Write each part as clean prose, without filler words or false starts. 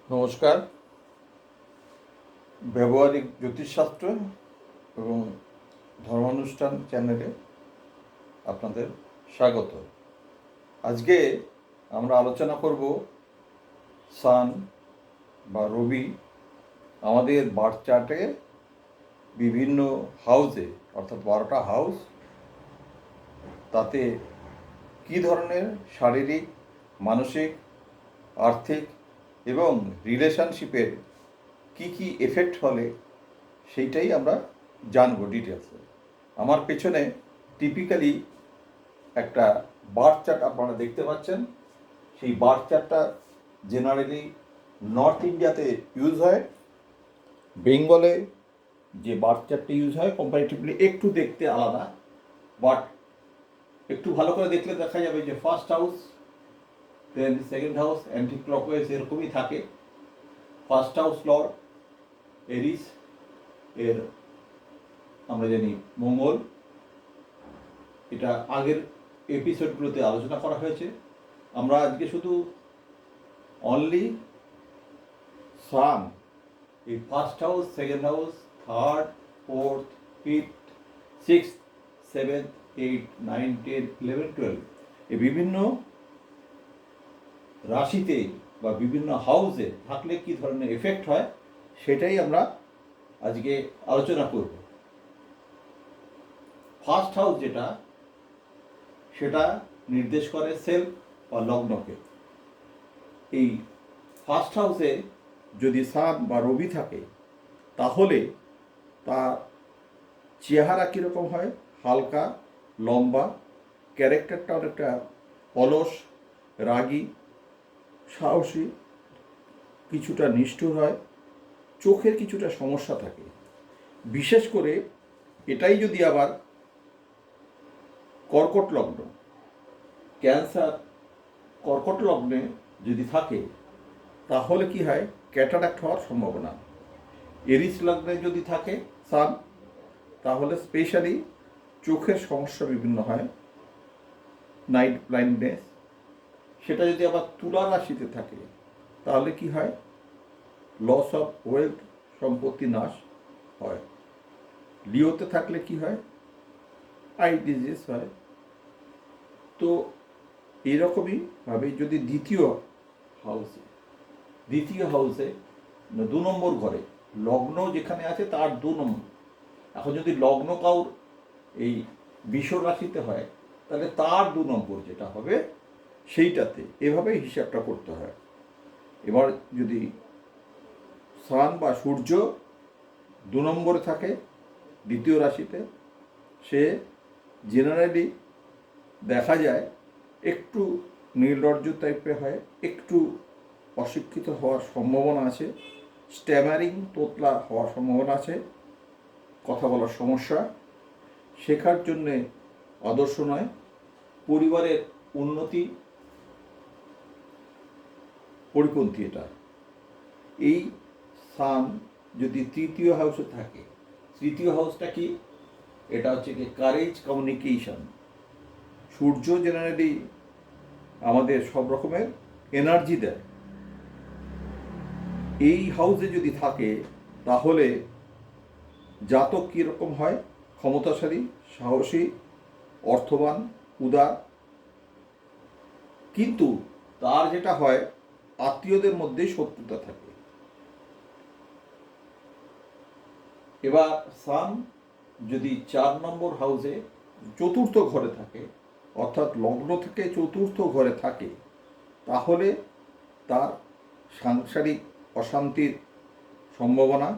নমস্কার। ব্যবহারিক জ্যোতিষশাস্ত্র এবং ধর্মানুষ্ঠান চ্যানেলে আপনাদের স্বাগত। আজকে আমরা আলোচনা করব সান বা রবি আমাদের বার্থ চার্টে বিভিন্ন হাউসে, অর্থাৎ 12টা হাউস, তাতে কী ধরনের শারীরিক, মানসিক, আর্থিক এবং রিলেশনশিপের কি কি এফেক্ট হলে সেইটাই আমরা জানবো ডিটেলসে। আমার পেছনে টিপিক্যালি একটা বার্থ চার্ট আপনারা দেখতে পাচ্ছেন। সেই বার্থ চার্টটা জেনারেলি নর্থ ইন্ডিয়াতে ইউজ হয়। বেঙ্গলে যে বার্থ চার্টটা ইউজ হয় কম্পারেটিভলি একটু দেখতে আলাদা, বাট একটু ভালো করে দেখলে দেখা যাবে যে first house, then second house anti clockwise এরকমই থাকে। ফার্স্ট হাউস লর্ড এরিস, এর আমরা জানি মঙ্গল। এটা আগের এপিসোডগুলোতে আলোচনা করা হয়েছে। আমরা আজকে শুধু অনলি সান, এই first house, second house, third, fourth, fifth, six, seventh, 8, 9, 10, 11, 12 এই বিভিন্ন রাশিতে বা বিভিন্ন হাউসে থাকলে কী ধরনের এফেক্ট হয় সেটাই আমরা আজকে আলোচনা করব। ফার্স্ট হাউস যেটা, সেটা নির্দেশ করে সেলফ বা লগ্নকে। এই ফার্স্ট হাউসে যদি সান বা রবি থাকে তাহলে তার চেহারা কীরকম হয়? হালকা, লম্বা, ক্যারেক্টারটা অনেকটা অলস, রাগী, সাহসী, কিছুটা নিষ্ঠুর হয়, চোখের কিছুটা সমস্যা থাকে। বিশেষ করে এটাই যদি আবার কর্কট লগ্ন, ক্যান্সার কর্কট লগ্নে যদি থাকে তাহলে কি হয়? ক্যাটারাক্ট হওয়ার সম্ভাবনা। এরিস লগ্নে যদি থাকে সান, তাহলে স্পেশালি চোখের সমস্যা বিভিন্ন হয়, নাইট ব্লাইন্ডনেস। সেটা যদি আবার তুলা রাশিতে থাকে তাহলে কি হয়? লস অফ ওয়েলথ, সম্পত্তি নাশ হয়। লিওতে থাকলে কি হয়? আই ডিজিজ হয়। তো এইরকমই ভাবে যদি দ্বিতীয় হাউসে 2 নম্বর ঘরে লগ্ন যেখানে আছে তার 2 নম্বর, এখন যদি লগ্ন কাউর এই বিষ রাশিতে হয় তাহলে তার 2 নম্বর যেটা হবে সেইটাতে, এভাবে হিসাবটা করতে হয়। এবার যদি সান বা সূর্য 2 নম্বরে থাকে দ্বিতীয় রাশিতে, সে জেনারেলি দেখা যায় একটু নির্লজ্জ টাইপের হয়, একটু অশিক্ষিত হওয়ার সম্ভাবনা আছে, স্ট্যামারিং, তোতলা হওয়ার সম্ভাবনা আছে, কথা বলার সমস্যা, শেখার জন্যে আদর্শ নয়, পরিবারের উন্নতি পরিপন্থী এটা। এই সান যদি তৃতীয় হাউসে থাকে, তৃতীয় হাউসটা কি? এটা হচ্ছে কি কারেজ, কমিউনিকেশন। সূর্য জেনারেলি আমাদের সব রকমের এনার্জি দেয়। এই হাউসে যদি থাকে তাহলে জাতক কীরকম হয়? ক্ষমতাশালী, সাহসী, অর্থবান, উদার। কিন্তু তার যেটা হয়, আত্মীয়দের মধ্যে শত্রুতা থাকে। এবার সান যদি 4 নম্বর হাউসে চতুর্থ ঘরে থাকে, অর্থাৎ লগ্ন থেকে চতুর্থ ঘরে থাকে, তাহলে তার সাংসারিক অশান্তির সম্ভাবনা,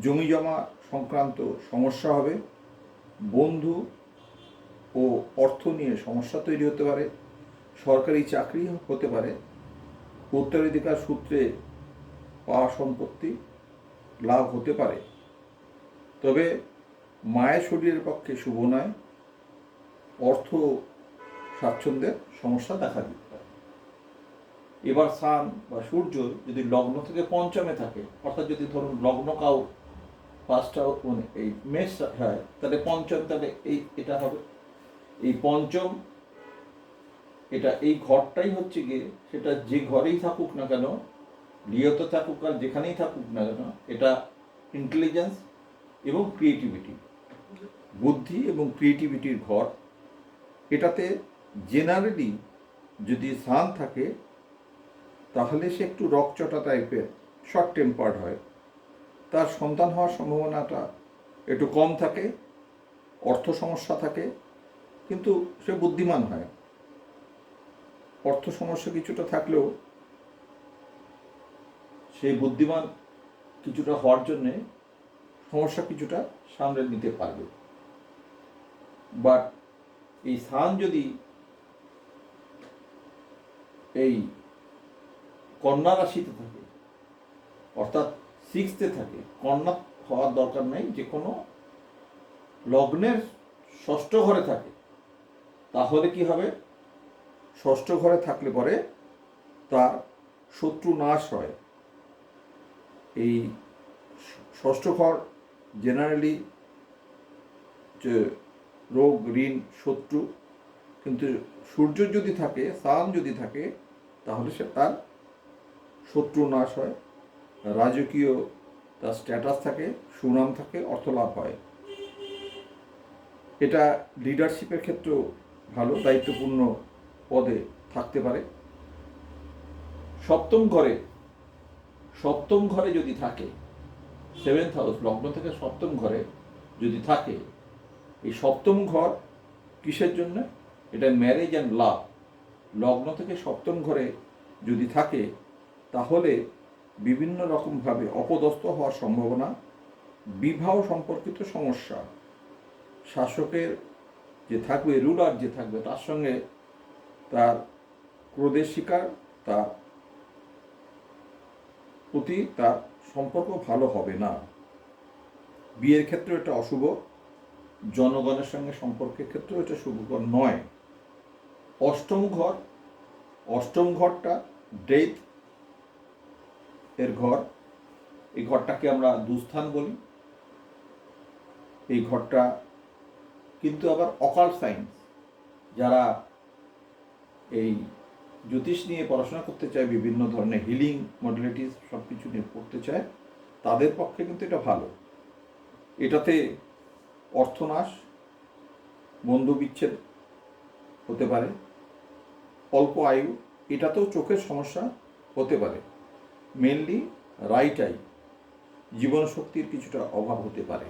জমিজমা সংক্রান্ত সমস্যা হবে, বন্ধু ও অর্থ নিয়ে সমস্যা তৈরি হতে পারে, সরকারি চাকরি হতে পারে, উত্তরাধিকার সূত্রে পাওয়া সম্পত্তি লাভ হতে পারে। তবে মায়ের শরীরের পক্ষে শুভ নয়, অর্থ স্বাচ্ছন্দ্যের সমস্যা দেখা দিতে পারে। এবার সান বা সূর্য যদি লগ্ন থেকে পঞ্চমে থাকে, অর্থাৎ যদি ধরুন লগ্ন কাউ ফার্স্ট হাউস মানে এই মেষ হয়, তাহলে পঞ্চম, তাহলে এটা হবে এই পঞ্চম। এটা এই ঘরটাই হচ্ছে গিয়ে, সেটা যে ঘরেই থাকুক না কেন, লিওতে থাকুক আর যেখানেই থাকুক না কেন, এটা ইন্টেলিজেন্স এবং ক্রিয়েটিভিটি, বুদ্ধি এবং ক্রিয়েটিভিটির ঘর। এটাতে জেনারেলি যদি সান থাকে তাহলে সে একটু রকচটা টাইপের, শর্ট টেম্পার্ড হয়, তার সন্তান হওয়ার সম্ভাবনাটা একটু কম থাকে, অর্থ সমস্যা থাকে, কিন্তু সে বুদ্ধিমান হয়। অর্থ সমস্যা কিছুটা থাকলেও সে বুদ্ধিমান কিছুটা হওয়ার জন্যে সমস্যা কিছুটা সামলে নিতে পারবে। বাট এই সান যদি এই কন্যা রাশিতে থাকে, অর্থাৎ সিক্সথে থাকে, কন্যা হওয়ার দরকার নেই, যে কোনো লগ্নের ষষ্ঠ ঘরে থাকে, তাহলে কি হবে, ষষ্ঠ ঘরে থাকলে পরে তার শত্রু নাশ হয়। এই ষষ্ঠ ঘর জেনারেলি যে রোগ, ঋণ, শত্রু, কিন্তু সূর্য যদি থাকে, সান যদি থাকে, তাহলে সে তার শত্রু নাশ হয়, রাজকীয় তার স্ট্যাটাস থাকে, সুনাম থাকে, অর্থলাভ হয়। এটা লিডারশিপের ক্ষেত্রেও ভালো, দায়িত্বপূর্ণ পদে থাকতে পারে। সপ্তম ঘরে যদি থাকে, সেভেন্থ হাউস, লগ্ন থেকে সপ্তম ঘরে যদি থাকে, এই সপ্তম ঘর কিসের জন্য? এটা ম্যারেজ অ্যান্ড লাভ। লগ্ন থেকে সপ্তম ঘরে যদি থাকে তাহলে বিভিন্ন রকমভাবে অপদস্থ হওয়ার সম্ভাবনা, বিবাহ সম্পর্কিত সমস্যা, শাসকের যে থাকবে, রুলার যে থাকবে, তার সঙ্গে তার ক্রোধের শিকার, তার প্রতি তার সম্পর্ক ভালো হবে না। বিয়ের ক্ষেত্রে এটা অশুভ, জনগণের সঙ্গে সম্পর্কের ক্ষেত্রেও এটা শুভকর নয়। অষ্টম ঘরটা ডেথ এর ঘর। এই ঘরটাকে আমরা দুস্থান বলি। এই ঘরটা কিন্তু আবার অকাল্ট সায়েন্স, যারা এই জ্যোতিষ নিয়ে পড়াশোনা করতে চায়, বিভিন্ন ধরনের হিলিং মডেলিটিস সব কিছু নিয়ে পড়তে চায়, তাদের পক্ষে কিন্তু এটা ভালো। এটাতে অর্থনাশ, বন্ধু বিচ্ছেদ হতে পারে, অল্প আয়ু, এটাতেও চোখের সমস্যা হতে পারে, মেনলি রাইট আই, জীবনশক্তির কিছুটা অভাব হতে পারে।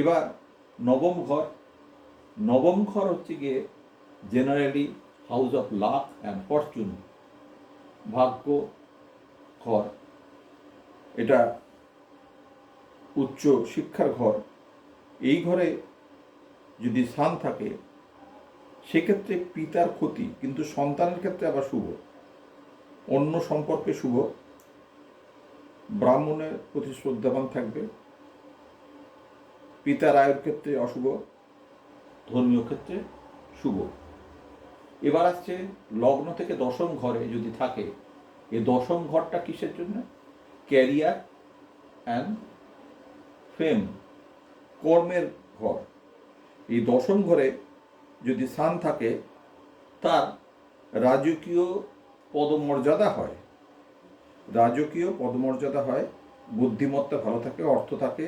এবার নবম ঘর হচ্ছে গিয়ে generally house of luck and Fortune, ভাগ্য ঘর। এটা উচ্চ শিক্ষার ঘর। এই ঘরে যদি সান থাকে সেক্ষেত্রে পিতার ক্ষতি, কিন্তু সন্তানের ক্ষেত্রে আবার শুভ, অন্য সম্পর্কে শুভ, ব্রাহ্মণের প্রতি শ্রদ্ধাবান থাকবে, পিতার আয়ের ক্ষেত্রে অশুভ, ধর্মীয় ক্ষেত্রে শুভ। এবার আসছে লগ্ন থেকে দশম ঘরে যদি থাকে, এই দশম ঘরটা কিসের জন্য? ক্যারিয়ার অ্যান্ড ফেম, কর্মের ঘর। এই দশম ঘরে যদি সান থাকে, তার রাজকীয় পদমর্যাদা হয়, বুদ্ধিমত্তা ভালো থাকে, অর্থ থাকে,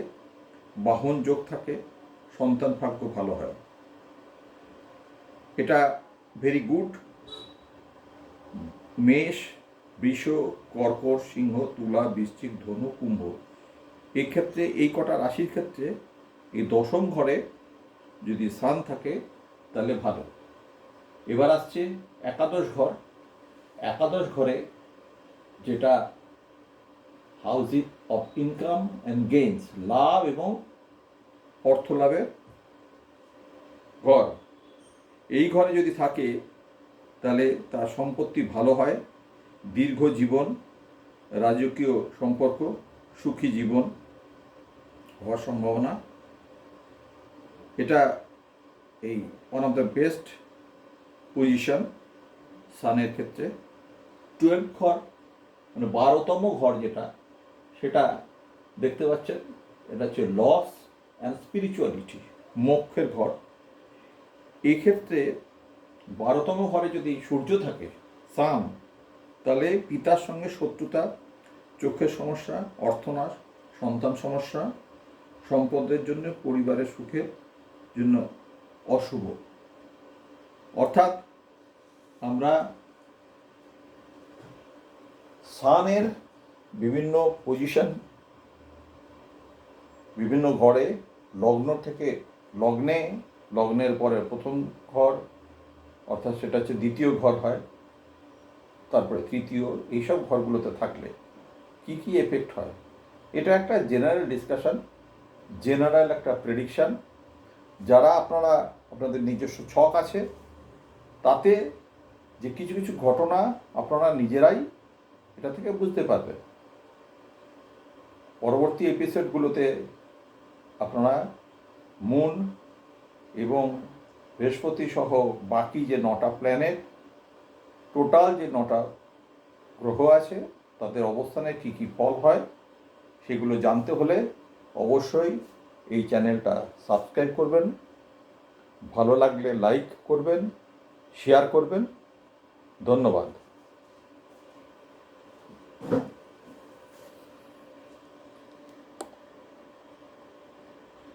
বাহন যোগ থাকে, সন্তান ভাগ্য ভালো হয়। এটা ভেরি গুড। মেষ, বৃষ, কর্কট, সিংহ, তুলা, বৃশ্চিক, ধনু, কুম্ভ, এক্ষেত্রে এই কটা রাশির ক্ষেত্রে এই দশম ঘরে যদি সান থাকে তাহলে ভালো। এবার আসছে একাদশ ঘরে, যেটা house of income and gains, লাভ এবং অর্থ লাভের ঘর। এই ঘরে যদি থাকে তাহলে তার সম্পত্তি ভালো হয়, দীর্ঘ জীবন, রাজকীয় সম্পর্ক, সুখী জীবন হওয়ার সম্ভাবনা। এটা এই one of the best position সানের ক্ষেত্রে। 12th ঘর মানে 12তম ঘর যেটা, সেটা দেখতে পাচ্ছেন, এটা হচ্ছে লস অ্যান্ড স্পিরিচুয়ালিটি, মোক্ষের ঘর। এই ক্ষেত্রে 12তম ঘরে যদি সূর্য থাকে, সান, তাহলে পিতার সঙ্গে শত্রুতা, চোখের সমস্যা, অর্থনাশ, সন্তান সমস্যা, সম্পদের জন্য, পরিবারের সুখের জন্য অশুভ। অর্থাৎ আমরা সানের বিভিন্ন পজিশন, বিভিন্ন ঘরে, লগ্ন থেকে লগ্নের পরে প্রথম ঘর, অর্থাৎ সেটা হচ্ছে দ্বিতীয় ঘর হয়, তারপরে তৃতীয়, এইসব ঘরগুলোতে থাকলে কি কি এফেক্ট হয়, এটা একটা জেনারেল ডিসকাশন, জেনারেল একটা প্রেডিকশান। যারা আপনারা আপনাদের নিজস্ব ছক আছে, তাতে যে কিছু কিছু ঘটনা আপনারা নিজেরাই এটা থেকে বুঝতে পারবেন। পরবর্তী এপিসোডগুলোতে আপনারা মুন এবং বৃহস্পতি সহ বাকি যে 9টা প্ল্যানেট, টোটাল যে 9টা গ্রহ আছে, তাদের অবস্থানে কী কী ফল হয়, সেগুলো জানতে হলে অবশ্যই এই চ্যানেলটা সাবস্ক্রাইব করবেন, ভালো লাগলে লাইক করবেন, শেয়ার করবেন। ধন্যবাদ।